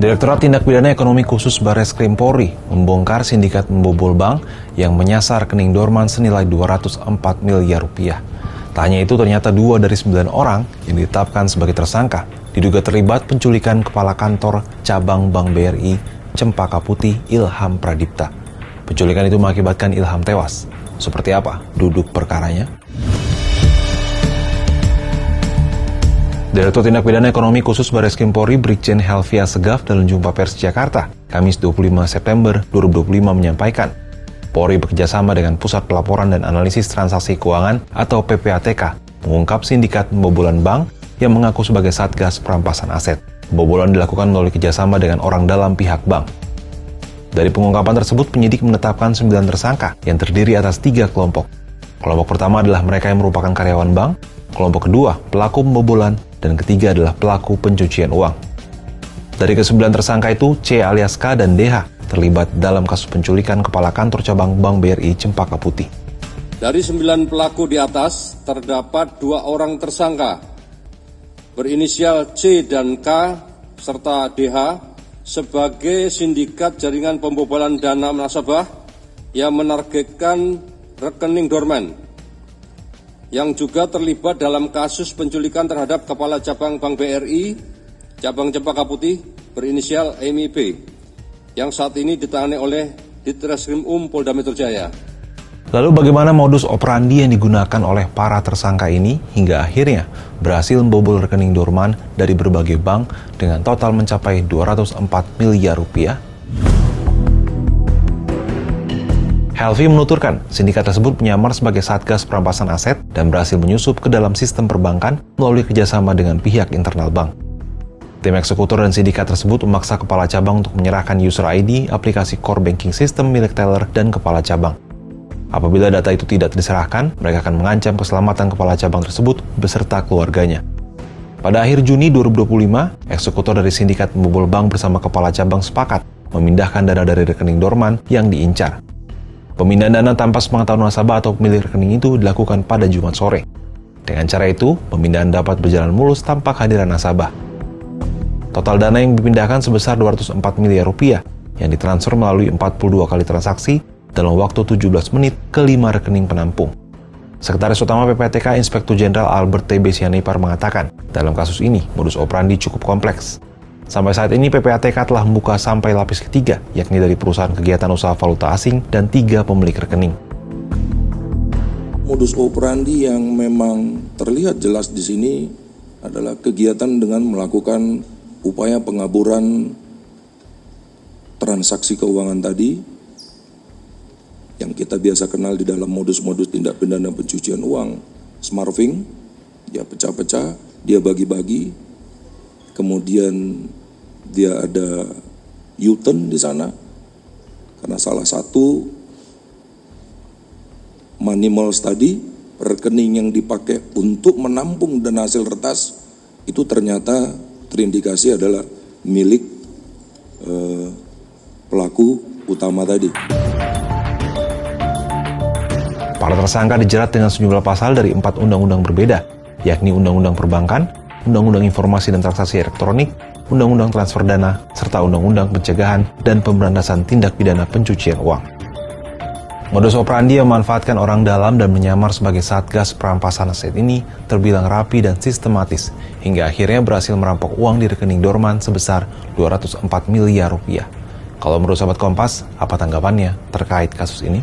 Direktorat Tindak Pidana Ekonomi Khusus Barreskrim Polri membongkar sindikat membobol bank yang menyasar rekening dorman senilai 204 miliar rupiah. Tak hanya itu, ternyata 2 dari 9 orang yang ditetapkan sebagai tersangka diduga terlibat penculikan Kepala Kantor Cabang Bank BRI Cempaka Putih Ilham Pradipta. Penculikan itu mengakibatkan Ilham tewas. Seperti apa duduk perkaranya? Direktur Tindak Pidana Ekonomi Khusus Barreskrim Polri Brigjen Helvia Segaf dalam jumpa pers Jakarta, Kamis 25 September 2025 menyampaikan, Polri bekerjasama dengan Pusat Pelaporan dan Analisis Transaksi Keuangan atau PPATK mengungkap sindikat pembobolan bank yang mengaku sebagai Satgas Perampasan Aset. Pembobolan dilakukan melalui kerjasama dengan orang dalam pihak bank. Dari pengungkapan tersebut, penyidik menetapkan 9 tersangka yang terdiri atas 3 kelompok. Kelompok pertama adalah mereka yang merupakan karyawan bank, kelompok kedua pelaku pembobolan, dan ketiga adalah pelaku pencucian uang. Dari ke-9 tersangka itu, C alias K dan DH terlibat dalam kasus penculikan Kepala Kantor Cabang Bank BRI Cempaka Putih. Dari 9 pelaku di atas, terdapat 2 orang tersangka berinisial C dan K serta DH sebagai sindikat jaringan pembobolan dana nasabah yang menargetkan rekening dorman, yang juga terlibat dalam kasus penculikan terhadap Kepala Cabang Bank BRI, Cabang Cempaka Putih, berinisial MIB, yang saat ini ditangani oleh Ditreskrim Polda Metro Jaya. Lalu bagaimana modus operandi yang digunakan oleh para tersangka ini hingga akhirnya berhasil membobol rekening dorman dari berbagai bank dengan total mencapai 204 miliar rupiah? Helvi menuturkan, sindikat tersebut menyamar sebagai Satgas Perampasan Aset dan berhasil menyusup ke dalam sistem perbankan melalui kerjasama dengan pihak internal bank. Tim eksekutor dan sindikat tersebut memaksa kepala cabang untuk menyerahkan user ID aplikasi core banking system milik teller dan kepala cabang. Apabila data itu tidak diserahkan, mereka akan mengancam keselamatan kepala cabang tersebut beserta keluarganya. Pada akhir Juni 2025, eksekutor dari sindikat membobol bank bersama kepala cabang sepakat memindahkan dana dari rekening dorman yang diincar. Pemindahan dana tanpa sepengetahuan nasabah atau pemilik rekening itu dilakukan pada Jumat sore. Dengan cara itu, pemindahan dapat berjalan mulus tanpa kehadiran nasabah. Total dana yang dipindahkan sebesar 204 miliar rupiah yang ditransfer melalui 42 kali transaksi dalam waktu 17 menit ke 5 rekening penampung. Sekretaris Utama PPATK Inspektur Jenderal Albert T.B. Sianipar mengatakan, dalam kasus ini modus operandi cukup kompleks. Sampai saat ini PPATK telah membuka sampai lapis ketiga, yakni dari perusahaan kegiatan usaha valuta asing dan 3 pemilik rekening. Modus operandi yang memang terlihat jelas di sini adalah kegiatan dengan melakukan upaya pengaburan transaksi keuangan tadi, yang kita biasa kenal di dalam modus-modus tindak pidana pencucian uang, smarving, dia pecah-pecah, dia bagi-bagi, kemudian dia ada U-turn di sana, karena salah satu money malls tadi, rekening yang dipakai untuk menampung dana hasil retas, itu ternyata terindikasi adalah milik pelaku utama tadi. Para tersangka dijerat dengan sejumlah pasal dari 4 undang-undang berbeda, yakni Undang-Undang Perbankan, Undang-Undang Informasi dan Transaksi Elektronik, Undang-Undang Transfer Dana, serta Undang-Undang Pencegahan dan Pemberantasan Tindak Pidana Pencucian Uang. Modus operandi yang memanfaatkan orang dalam dan menyamar sebagai Satgas Perampasan Aset ini terbilang rapi dan sistematis, hingga akhirnya berhasil merampok uang di rekening dorman sebesar 204 miliar rupiah. Kalau menurut sahabat Kompas, apa tanggapannya terkait kasus ini?